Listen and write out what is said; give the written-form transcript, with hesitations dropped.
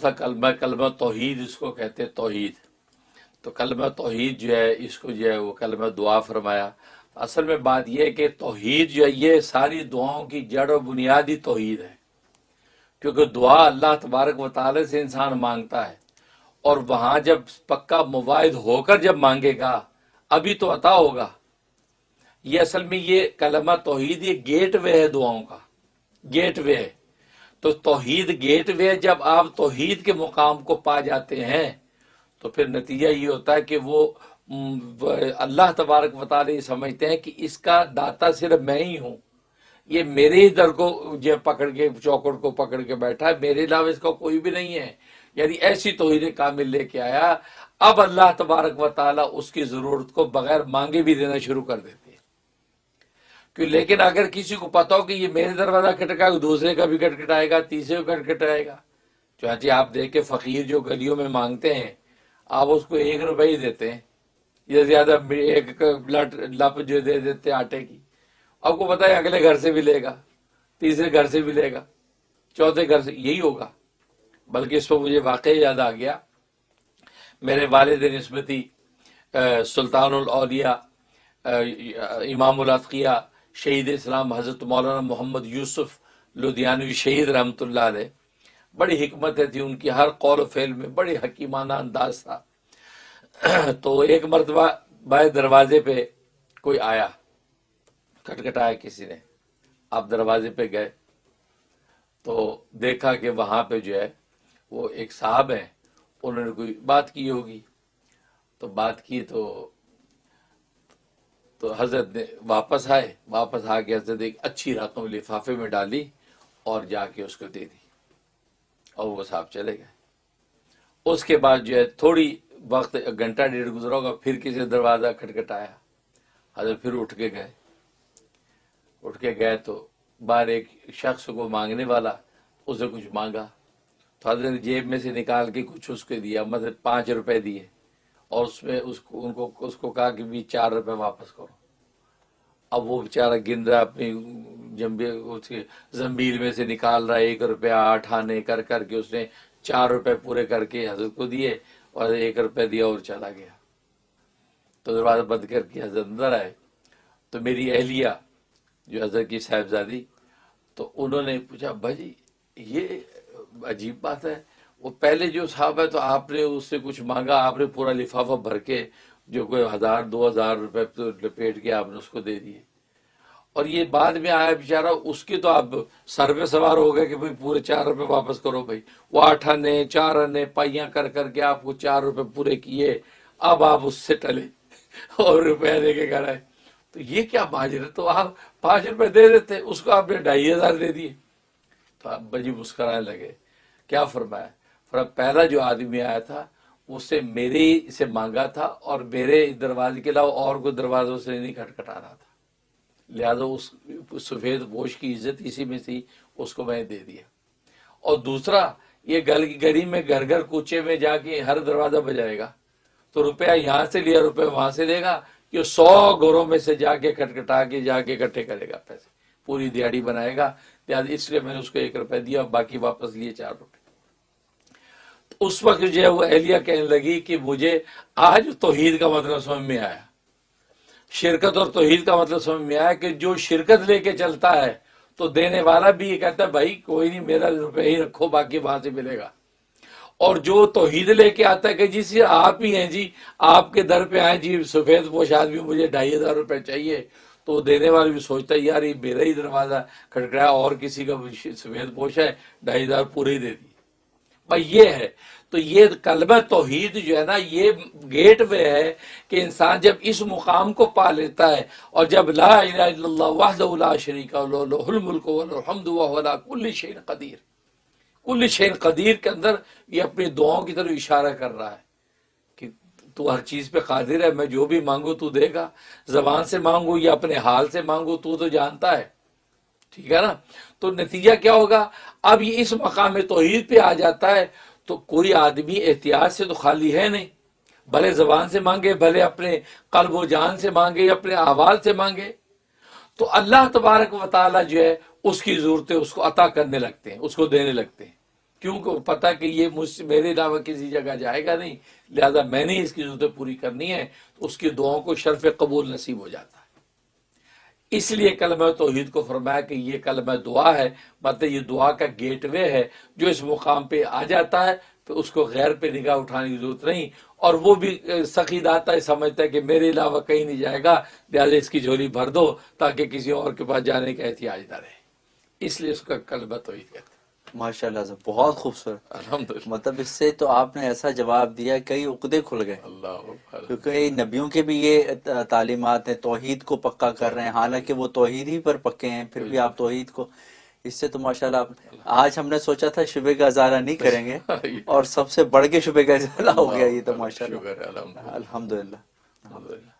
تھا کلمہ، کلمہ توحید اس کو کہتے ہیں، توحید۔ تو کلمہ توحید جو ہے اس کو جو ہے وہ کلمہ دعا فرمایا۔ اصل میں بات یہ ہے کہ توحید جو ہے یہ ساری دعاؤں کی جڑ و بنیادی توحید ہے، کیونکہ دعا اللہ تبارک و تعالی سے انسان مانگتا ہے، اور وہاں جب پکا مواعد ہو کر جب مانگے گا ابھی تو عطا ہوگا۔ یہ اصل میں یہ کلمہ توحید یہ گیٹ وے ہے دعاؤں کا، گیٹ وے ہے۔ تو توحید گیٹ وے، جب آپ توحید کے مقام کو پا جاتے ہیں تو پھر نتیجہ یہ ہوتا ہے کہ وہ اللہ تبارک و تعالی سمجھتے ہیں کہ اس کا داتا صرف میں ہی ہوں، یہ میرے ہی در کو جو پکڑ کے چوکڑ کو پکڑ کے بیٹھا ہے، میرے علاوہ اس کا کوئی بھی نہیں ہے، یعنی ایسی توحید کامل لے کے آیا۔ اب اللہ تبارک و تعالی اس کی ضرورت کو بغیر مانگے بھی دینا شروع کر دیتے ہیں۔ لیکن اگر کسی کو پتا ہو کہ یہ میرے دروازہ کھٹکائے گا، دوسرے کا بھی کھٹکھٹائے گا، تیسرے کا کھٹکھٹائے گا۔ چنانچہ آپ دیکھیں فقیر جو گلیوں میں مانگتے ہیں، آپ اس کو 1 روپے ہی دیتے ہیں یا زیادہ، ایک لپ جو دے دیتے ہیں آٹے کی، آپ کو پتا ہے اگلے گھر سے بھی لے گا، تیسرے گھر سے بھی لے گا، چوتھے گھر سے، یہی ہوگا۔ بلکہ اس پر مجھے واقعی یاد آ گیا، میرے والد نسبتی سلطان الاولیاء، امام الاتقیاء، شہید اسلام حضرت مولانا محمد یوسف لدھیانوی شہید رحمۃ اللہ علیہ، بڑی حکمتیں تھی ان کی، ہر قول و فعل میں بڑی حکیمانہ انداز تھا۔ تو ایک مرتبہ بائیں دروازے پہ کوئی آیا، کھٹکھٹایا کسی نے، آپ دروازے پہ گئے تو دیکھا کہ وہاں پہ جو ہے وہ ایک صاحب ہیں، انہوں نے کوئی بات کی ہوگی، تو بات کی تو حضرت نے واپس آئے، واپس آ کے حضرت ایک اچھی رقم لفافے میں ڈالی اور جا کے اس کو دے دی، اور وہ صاحب چلے گئے۔ اس کے بعد جو ہے تھوڑی وقت، گھنٹہ ڈیڑھ گزرا ہوگا، پھر کسی نے دروازہ کھٹکھٹایا، حضرت پھر اٹھ کے گئے تو باہر ایک شخص کو مانگنے والا، اسے کچھ مانگا تو حضرت نے جیب میں سے نکال کے کچھ اس کو دیا، مطلب 5 روپے دیے، اور اس میں اس کو کہا کہ بھی 4 روپے واپس کرو۔ اب وہ بیچارہ گن رہا اپنی اس کے زنبیل میں سے نکال رہا ہے، 1 روپیہ 8 آنے کر کے اس نے 4 روپے پورے کر کے حضرت کو دیے اور 1 روپے دیا اور چلا گیا۔ تو دروازہ بند کر کے حضرت اندر آئے تو میری اہلیہ جو حضرت کی صاحبزادی، تو انہوں نے پوچھا بھائی یہ عجیب بات ہے، وہ پہلے جو صاحب ہے تو آپ نے اس سے کچھ مانگا، آپ نے پورا لفافہ بھر کے جو کوئی 1000-2000 روپے تو لپیٹ کے آپ نے اس کو دے دیے، اور یہ بعد میں آیا بیچارہ، اس کی تو آپ سر پہ سوار ہو گئے کہ بھائی پورے 4 روپے واپس کرو بھائی، وہ 8 آنے 4 آنے پائیاں کر کے آپ کو 4 روپے پورے کیے، اب آپ اس سے ٹلے اور روپیہ دے کے گھر آئے۔ تو یہ کیا ماجرا ہے؟ تو آپ 5 روپے دے دیتے، اس کو آپ نے 2500 دے دیے۔ تو آپ بجی مسکرانے لگے۔ کیا فرمایا؟ پہلا جو آدمی آیا تھا اس سے میرے سے مانگا تھا، اور میرے دروازے کے علاوہ اور کوئی دروازوں سے نہیں کھٹکھٹا رہا تھا، لہذا اس سفید پوش کی عزت اسی میں تھی، اس کو میں نے دے دیا۔ اور دوسرا، یہ گلی میں گھر کوچے میں جا کے ہر دروازہ بجائے گا تو روپیہ یہاں سے لیا روپے وہاں سے دے گا، یہ 100 گھروں میں سے جا کے کھٹکھٹا کے جا کے اکٹھے کرے گا پیسے، پوری دیہڑی بنائے گا، لہٰذا اس لیے میں نے اس کو 1 روپے دیا اور باقی واپس لیے 4 روپے۔ تو اس وقت جو ہے وہ اہلیہ کہنے لگی کہ مجھے آج توحید کا مطلب سمجھ میں آیا، شرکت اور توحید کا مطلب سمجھ میں آیا کہ جو شرکت لے کے چلتا ہے تو دینے والا بھی یہ کہتا ہے بھائی کوئی نہیں، میرا روپے ہی رکھو باقی وہاں سے ملے گا، اور جو توحید لے کے آتا ہے کہ جی سے آپ ہی ہیں جی، آپ کے در پہ آئے جی سفید پوش آدمی، مجھے 2500 روپے چاہیے، تو دینے والا بھی سوچتا ہے یار یہ میرا ہی دروازہ کھٹکھٹایا اور کسی کا سفید پوش ہے، 2500 پورے ہی دے دی بھائی، یہ ہے۔ تو یہ کلمہ توحید جو ہے نا، یہ گیٹ وے ہے کہ انسان جب اس مقام کو پا لیتا ہے، اور جب لا الہ الا اللہ وحدہ لا شریک لہ لہ الملک ولہ الحمد وہو علی کل شیء قدیر، کل شیء قدیر کے اندر یہ اپنی دعاؤں کی طرف اشارہ کر رہا ہے کہ تو ہر چیز پہ قادر ہے، میں جو بھی مانگوں تو دے گا، زبان سے مانگوں یا اپنے حال سے مانگوں تو جانتا ہے، ٹھیک ہے نا۔ تو نتیجہ کیا ہوگا؟ اب یہ اس مقام توحید پہ آ جاتا ہے تو کوئی آدمی احتیاط سے تو خالی ہے نہیں، بھلے زبان سے مانگے، بھلے اپنے قلب و جان سے مانگے یا اپنے احوال سے مانگے، تو اللہ تبارک و تعالی جو ہے اس کی ضرورتیں اس کو عطا کرنے لگتے ہیں، اس کو دینے لگتے ہیں، کیونکہ پتہ کہ یہ مجھ سے میرے علاوہ کسی جگہ جائے گا نہیں، لہذا میں نے اس کی ضرورتیں پوری کرنی ہے، تو اس کی دعاؤں کو شرف قبول نصیب ہو جاتا ہے۔ اس لیے کلمہ توحید کو فرمایا کہ یہ کلمہ دعا ہے، مطلب یہ دعا کا گیٹ وے ہے، جو اس مقام پہ آ جاتا ہے تو اس کو غیر پہ نگاہ اٹھانے کی ضرورت نہیں، اور وہ بھی سخی داتا ہے سمجھتا ہے کہ میرے علاوہ کہیں نہیں جائے گا، لہٰذا اس کی جھولی بھر دو تاکہ کسی اور کے پاس جانے کا احتیاج نہ رہے، اس لیے اس کا کلمہ توحید کہتے ہیں۔ ماشاء اللہ سے بہت خوبصورت، الحمدللہ، مطلب اس سے تو آپ نے ایسا جواب دیا کئی عقدے کھل گئے، اللہ اکبر۔ کیونکہ نبیوں کے بھی یہ تعلیمات ہیں، توحید کو پکا کر رہے ہیں، حالانکہ وہ توحید ہی پر پکے ہیں، پھر بھی آپ توحید کو، اس سے تو ماشاءاللہ آج ہم نے سوچا تھا شبہ کا اظہار نہیں کریں گے اور سب سے بڑھ کے شبہ کا اظہار ہو گیا، یہ تو ماشاءاللہ شکر ہے، الحمدللہ۔ الحمدللہ۔ الحمدللہ۔